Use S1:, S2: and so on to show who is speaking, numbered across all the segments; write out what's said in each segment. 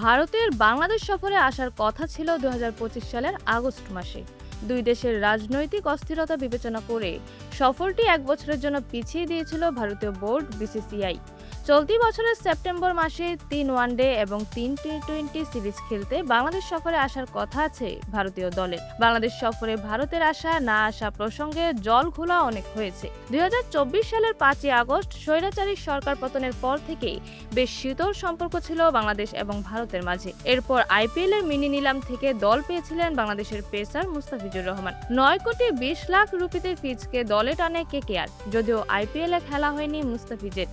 S1: ভারতের বাংলাদেশ সফরে আসার কথা ছিল ২০২৫ সালের আগস্ট মাসে। দুই দেশের রাজনৈতিক অস্থিরতা বিবেচনা করে সফরটি এক বছরের জন্য পিছিয়ে দিয়েছিল ভারতীয় বোর্ড বিসিসিআই। চলতি বছরের সেপ্টেম্বর মাসে ৩ ওয়ানডে এবং ৩ টি-টোয়েন্টি সিরিজ খেলতে বাংলাদেশ সফরে আসার কথা আছে ভারতীয় দলের। বাংলাদেশ সফরে ভারতের আসা না আসা প্রসঙ্গে জল ঘোলা অনেক হয়েছে। ২০২৪ সালের ৫ই আগস্ট স্বৈরাচারী সরকার পতনের পর থেকেই বেশ শীতল সম্পর্ক ছিল বাংলাদেশ এবং ভারতের মাঝে। এরপর আইপিএল এর মিনি নিলাম থেকে দল পেয়েছিলেন বাংলাদেশের পেসার মুস্তাফিজুর রহমান। ৯ কোটি ২০ লাখ রুপিতে ফিজকে দলে টানে কেকেআর, যদিও আইপিএল এ খেলা হয়নি মুস্তাফিজের।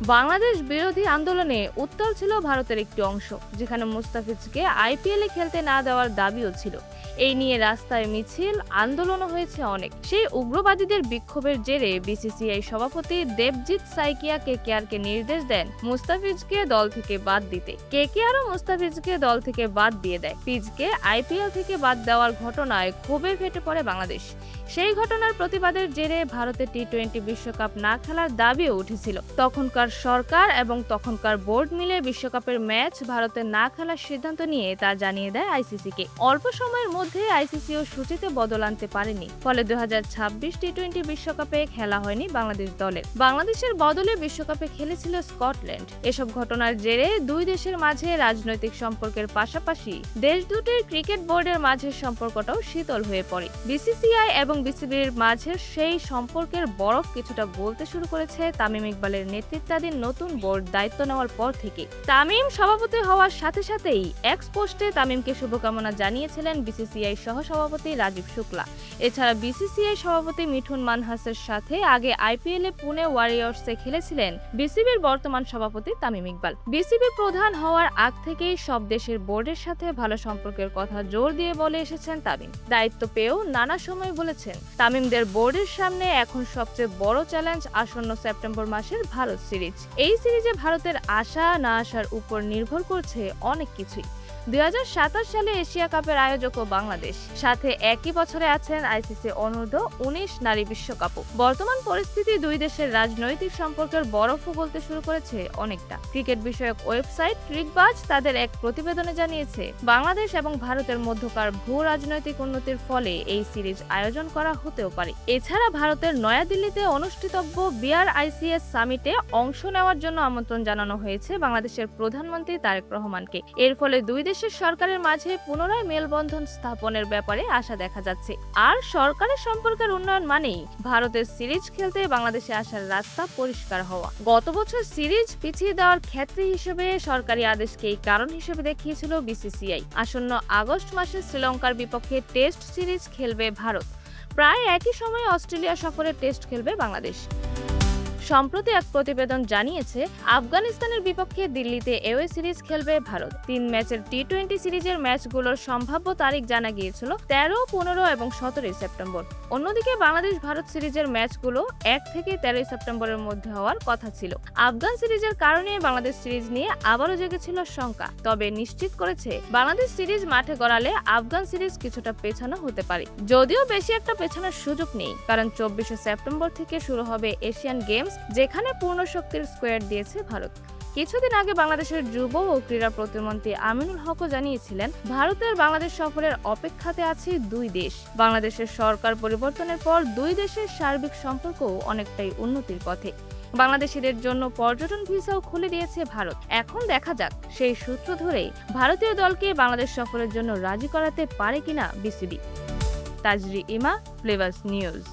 S1: বাংলাদেশ বিরোধী আন্দোলনে উত্তাল ছিল ভারতের একটি অংশ, যেখানে মুস্তাফিজকে আইপিএলে খেলতে না দেওয়ার দাবিও ছিল। এই নিয়ে রাস্তায় মিছিল, আন্দোলনও হয়েছে অনেক। সেই উগ্রবাদীদের বিক্ষোভের জেরে বিসিসিআই সভাপতি দেবজিৎ সাইকিয়া কেকেআরকে নির্দেশ দেন মুস্তাফিজকে দল থেকে বাদ দিতে। কেকেআরও মুস্তাফিজকে দল থেকে বাদ দিয়ে দেয়। ফিজকে আইপিএল থেকে বাদ দেওয়ার ঘটনায় ক্ষোভে ফেটে পড়ে বাংলাদেশ। সেই ঘটনার প্রতিবাদের জেরে ভারতের টি-টোয়েন্টি বিশ্বকাপ না খেলার দাবিও উঠেছিল। তখনকার সরকার এবং তখনকার বোর্ড মিলে বিশ্বকাপের ম্যাচ ভারতে না খেলার সিদ্ধান্ত নিয়ে তা জানিয়ে দেয় আইসিসিকে। অল্প সময়ের মধ্যে আইসিসিও সূচিতে বদল আনতে পারেনি, ফলে ২০২৬ টি-টোয়েন্টি বিশ্বকাপে খেলা হয়নি বাংলাদেশ দলের। বাংলাদেশের বদলে বিশ্বকাপে খেলেছিল স্কটল্যান্ড। এসব ঘটনার জেরে দুই দেশের মাঝে রাজনৈতিক সম্পর্কের পাশাপাশি দেশ দুটির ক্রিকেট বোর্ডের মাঝের সম্পর্কটাও শীতল হয়ে পড়ে। বিসিসিআই এবং বিসিবির মাঝের সেই সম্পর্কের বরফ কিছুটা গলতে শুরু করেছে তামিম ইকবালের নেতৃত্বাধীন নতুন বোর্ড দায়িত্ব নেওয়ার পর থেকে। তামিম সভাপতি হওয়ার সাথে সাথেই এক্স পোস্টে তামিমকে শুভকামনা জানিয়েছিলেন বিসিসিআই সহ সভাপতি রাজীব শুক্লা। এছাড়া বিসিসিআই সভাপতি মিঠুন মানহাসের সাথে আগে আইপিএলে পুনে ওয়ারিয়র্সে খেলেছিলেন বিসিবির বর্তমান সভাপতি তামিম ইকবাল। বিসিবি প্রধান হওয়ার আগ থেকেই সব দেশের বোর্ডের সাথে ভালো সম্পর্কের কথা জোর দিয়ে বলে এসেছেন তামিম। দায়িত্ব পেয়েও নানা সময় বলেছেন তামিমদের বোর্ডের সামনে এখন সবচেয়ে বড় চ্যালেঞ্জ আসন্ন সেপ্টেম্বর মাসের ভারত সিরিজ। এই সিরিজে ভারতের আসা না আসার উপর নির্ভর করছে অনেক কিছুই। ২০২৭ সালে এশিয়া কাপের আয়োজকও বাংলাদেশ, সাথে একই বছরে আছেন আইসিসি অনূর্ধ্ব-১৯ নারী বিশ্বকাপও। বর্তমান পরিস্থিতি দুই দেশের রাজনৈতিক সম্পর্কের বরফও গলতে শুরু করেছে অনেকটা। ক্রিকেট বিষয়ক ওয়েবসাইট ক্রিকবাজ তাদের এক প্রতিবেদনে জানিয়েছে, বাংলাদেশ এবং ভারতের মধ্যকার ভূ রাজনৈতিক উন্নতির ফলে এই সিরিজ আয়োজন করা হতেও পারে। এছাড়া ভারতের নয়াদিল্লিতে অনুষ্ঠিতব্য বিআরআইসিএস সামিটে অংশ নেওয়ার জন্য আমন্ত্রণ জানানো হয়েছে বাংলাদেশের প্রধানমন্ত্রী তারেক রহমানকে। এর ফলে দুই দেশের সরকারের মাঝে পুনরায় মেলবন্ধন স্থাপনের ব্যাপারে আশা দেখা যাচ্ছে। আর সরকারের সম্পর্কের উন্নয়ন মানেই ভারতের সিরিজ খেলতে বাংলাদেশে আসার রাস্তা পরিষ্কার হওয়া। গত বছর সিরিজ পিছিয়ে দেওয়ার ক্ষেত্রে হিসেবে সরকারি আদেশকেই কারণ হিসেবে দেখিয়েছিল বিসিসিআই। আসন্ন আগস্ট মাসে শ্রীলঙ্কার বিপক্ষে টেস্ট সিরিজ খেলবে ভারত। প্রায় একই সময়ে অস্ট্রেলিয়া সফরে টেস্ট খেলবে বাংলাদেশ। সম্প্রতি এক প্রতিবেদন জানিয়েছে, আফগানিস্তানের বিপক্ষে দিল্লিতে এওয়ে সিরিজ খেলবে ভারত। ৩ ম্যাচের টি-টোয়েন্টি সিরিজের ম্যাচগুলোর সম্ভাব্য তারিখ জানা গিয়েছিল ১৩, ১৫ এবং ১৭ সেপ্টেম্বর। অন্যদিকে বাংলাদেশ ভারত সিরিজের ম্যাচগুলো ১ থেকে ১৩ সেপ্টেম্বরের মধ্যে হওয়ার কথা ছিল। আফগান সিরিজের কারণে বাংলাদেশ সিরিজ নিয়ে আবারও জেগেছিল শঙ্কা, তবে নিশ্চিত করেছে বাংলাদেশ সিরিজ মাঠে গড়ালে আফগান সিরিজ কিছুটা পেছানো হতে পারে। যদিও বেশি একটা পেছানোর সুযোগ নেই, কারণ ২৪ সেপ্টেম্বর থেকে শুরু হবে এশিয়ান গেমস, যেখানে পূর্ণ শক্তির স্কোয়াড দিয়েছে ভারত। কিছুদিন আগে বাংলাদেশের যুব ও ক্রীড়া প্রতিমন্ত্রী আমিনুল হকও জানিয়েছিলেন, ভারতের বাংলাদেশ সফরের অপেক্ষাতে আছে দুই দেশ। বাংলাদেশের সরকার পরিবর্তনের পর দুই দেশের সার্বিক সম্পর্কও অনেকটাই উন্নতির পথে। বাংলাদেশিদের জন্য পর্যটন ভিসাও খুলে দিয়েছে ভারত। এখন দেখা যাক সেই সূত্র ধরেই ভারতীয় দলকে বাংলাদেশ সফরের জন্য রাজি করাতে পারে কিনা বিসিবি। তাজরি ইমা, ফ্লেভার্স নিউজ।